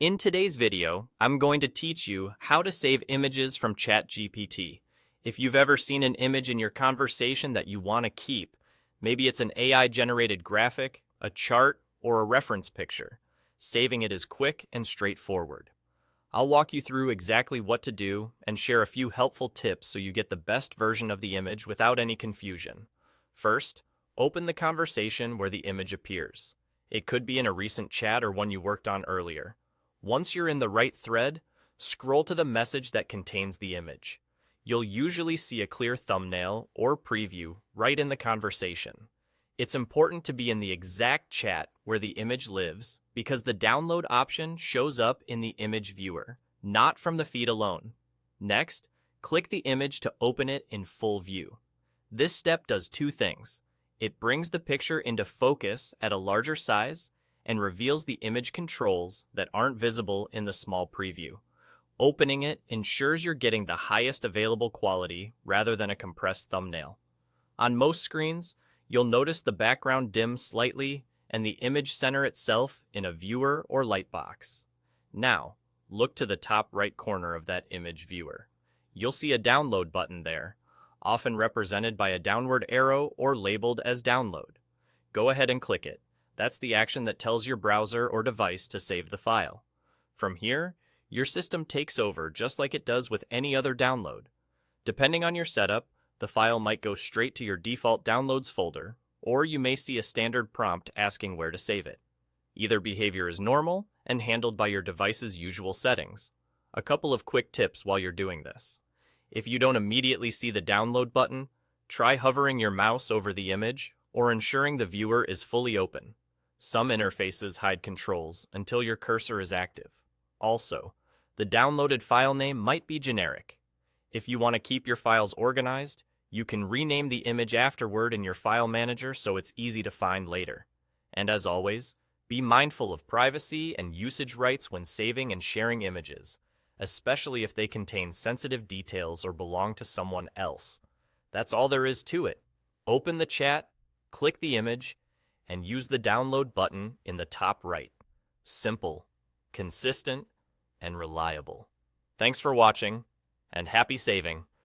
In today's video, I'm going to teach you how to save images from ChatGPT. If you've ever seen an image in your conversation that you want to keep, maybe it's an AI-generated graphic, a chart, or a reference picture, saving it is quick and straightforward. I'll walk you through exactly what to do and share a few helpful tips so you get the best version of the image without any confusion. First, open the conversation where the image appears. It could be in a recent chat or one you worked on earlier. Once you're in the right thread, scroll to the message that contains the image. You'll usually see a clear thumbnail or preview right in the conversation. It's important to be in the exact chat where the image lives because the download option shows up in the image viewer, not from the feed alone. Next, click the image to open it in full view. This step does two things. It brings the picture into focus at a larger size and reveals the image controls that aren't visible in the small preview. Opening it ensures you're getting the highest available quality rather than a compressed thumbnail. On most screens, you'll notice the background dim slightly and the image center itself in a viewer or lightbox. Now, look to the top right corner of that image viewer. You'll see a download button there, often represented by a downward arrow or labeled as download. Go ahead and click it. That's the action that tells your browser or device to save the file. From here, your system takes over just like it does with any other download. Depending on your setup, the file might go straight to your default downloads folder, or you may see a standard prompt asking where to save it. Either behavior is normal and handled by your device's usual settings. A couple of quick tips while you're doing this. If you don't immediately see the download button, try hovering your mouse over the image or ensuring the viewer is fully open. Some interfaces hide controls until your cursor is active. Also, the downloaded file name might be generic. If you want to keep your files organized, you can rename the image afterward in your file manager so it's easy to find later. And as always, be mindful of privacy and usage rights when saving and sharing images, especially if they contain sensitive details or belong to someone else. That's all there is to it. Open the chat, click the image, and use the download button in the top right. Simple, consistent, and reliable. Thanks for watching, and happy saving.